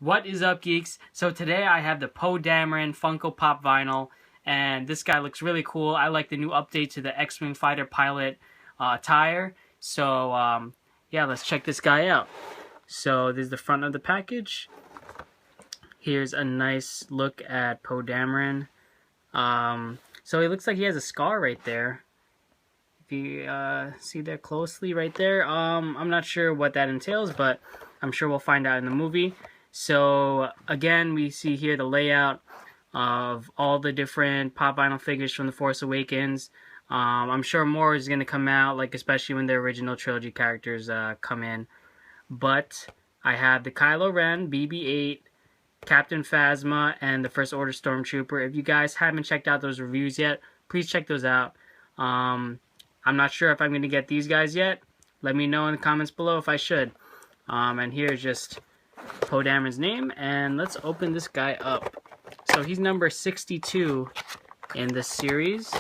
What is up, geeks? So today I have the Poe Dameron Funko Pop vinyl, and this guy looks really cool. I like the new update to the X-Wing fighter pilot attire. So yeah, let's check this guy out. So this is the front of the package. Here's a nice look at Poe Dameron. So he looks like he has a scar right there. If you see that closely right there, I'm not sure what that entails, but I'm sure we'll find out in the movie. So again, we see here the layout of all the different pop vinyl figures from The Force Awakens. I'm sure more is going to come out, like especially when the original trilogy characters come in. But I have the Kylo Ren, BB-8, Captain Phasma, and the First Order Stormtrooper. If you guys haven't checked out those reviews yet, please check those out. I'm not sure if I'm going to get these guys yet. Let me know in the comments below if I should. And here's just Poe Dameron's name, and let's open this guy up. So he's number 62 in this series.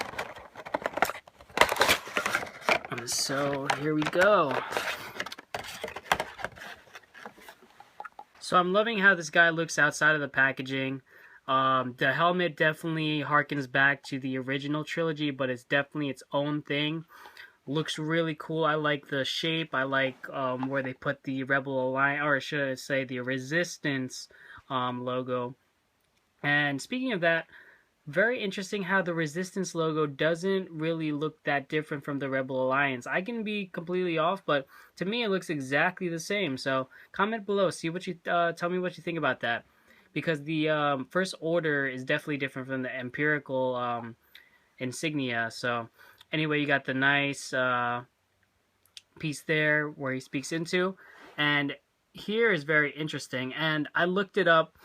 So here we go. So I'm loving how this guy looks outside of the packaging. The helmet definitely harkens back to the original trilogy, but it's definitely its own thing. Looks really cool. I like the shape. I like where they put the Rebel Alliance, or should I say the Resistance logo. And speaking of that, very interesting how the Resistance logo doesn't really look that different from the Rebel Alliance. I can be completely off, but to me it looks exactly the same. So comment below, see what you tell me what you think about that, because the First Order is definitely different from the Imperial insignia. So anyway, you got the nice piece there where he speaks into, and here is very interesting. And I looked it up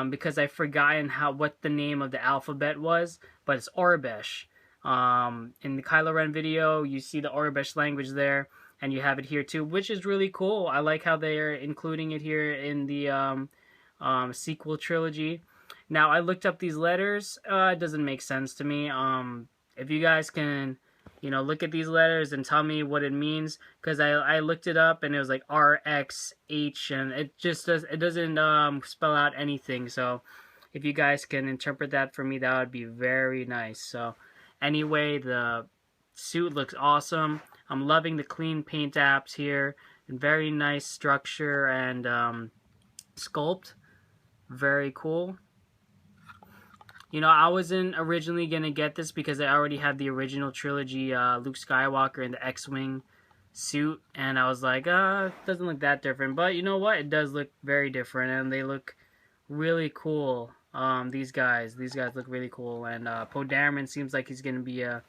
because I've forgotten what the name of the alphabet was, but it's Aurebesh. In the Kylo Ren video, you see the Aurebesh language there, and you have it here too, which is really cool. I like how they are including it here in the sequel trilogy. Now, I looked up these letters. It doesn't make sense to me. If you guys can, look at these letters and tell me what it means, because I looked it up and it was like RXH, and it doesn't spell out anything. So if you guys can interpret that for me, that would be very nice. So anyway, the suit looks awesome. I'm loving the clean paint apps here, and very nice structure and sculpt. Very cool. I wasn't originally going to get this because I already had the original trilogy Luke Skywalker in the X-Wing suit, and I was like, it doesn't look that different. But you know what? It does look very different, and they look really cool. These guys look really cool, and Poe Dameron seems like he's going to be a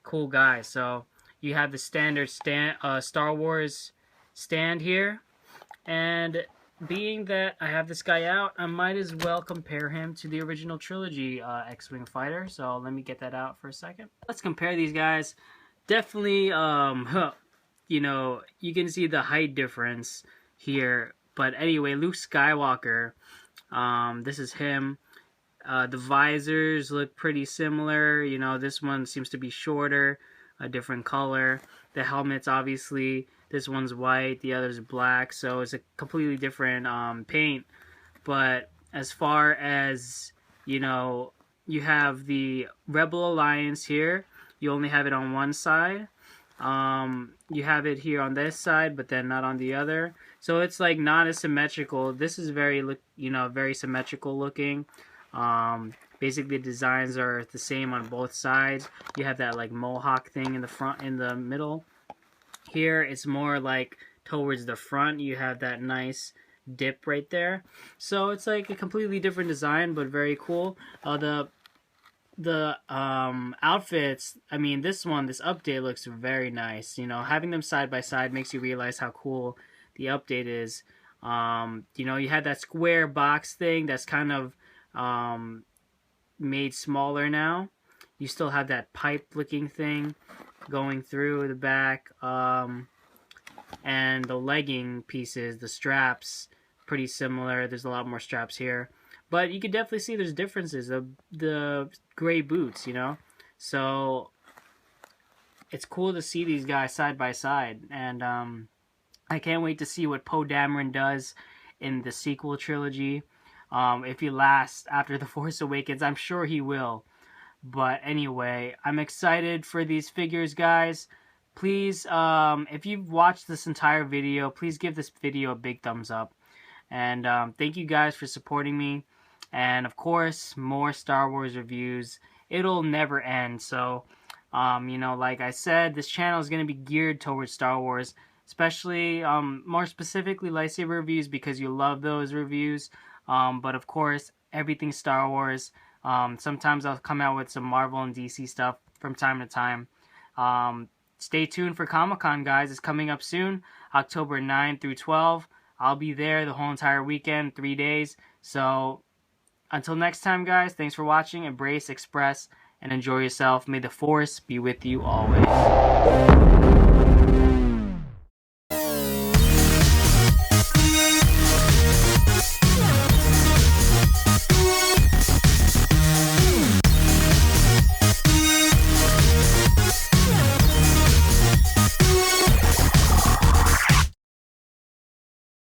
cool guy. So you have the standard Star Wars stand here, and being that I have this guy out, I might as well compare him to the original trilogy X-Wing fighter. So let me get that out for a second. Let's compare these guys. Definitely, you can see the height difference here. But anyway, Luke Skywalker, this is him. The visors look pretty similar. This one seems to be shorter, a different color. The helmet's obviously, this one's white, the other's black, so it's a completely different paint. But as far as, you have the Rebel Alliance here. You only have it on one side. You have it here on this side, but then not on the other. So it's like not as symmetrical. This is very, very symmetrical looking. Basically, the designs are the same on both sides. You have that like mohawk thing in the front, in the middle. Here, it's more like towards the front. You have that nice dip right there. So it's like a completely different design, but very cool. The outfits, I mean, this update looks very nice. Having them side by side makes you realize how cool the update is. You had that square box thing that's kind of made smaller now. You still have that pipe looking thing going through the back, and the legging pieces, the straps, pretty similar. There's a lot more straps here, but you can definitely see there's differences. The gray boots, so it's cool to see these guys side by side, and I can't wait to see what Poe Dameron does in the sequel trilogy. If he lasts after The Force Awakens, I'm sure he will. But anyway, I'm excited for these figures, guys. Please, if you've watched this entire video, please give this video a big thumbs up. And thank you guys for supporting me. And of course, more Star Wars reviews. It'll never end. So, you know, like I said, this channel is going to be geared towards Star Wars. Especially, more specifically, lightsaber reviews, because you love those reviews. But of course, everything Star Wars. Sometimes I'll come out with some Marvel and DC stuff from time to time. Stay tuned for Comic-Con, guys. It's coming up soon, October 9 through 12. I'll be there the whole entire weekend, 3 days. So, until next time, guys, thanks for watching. Embrace, express, and enjoy yourself. May the Force be with you always.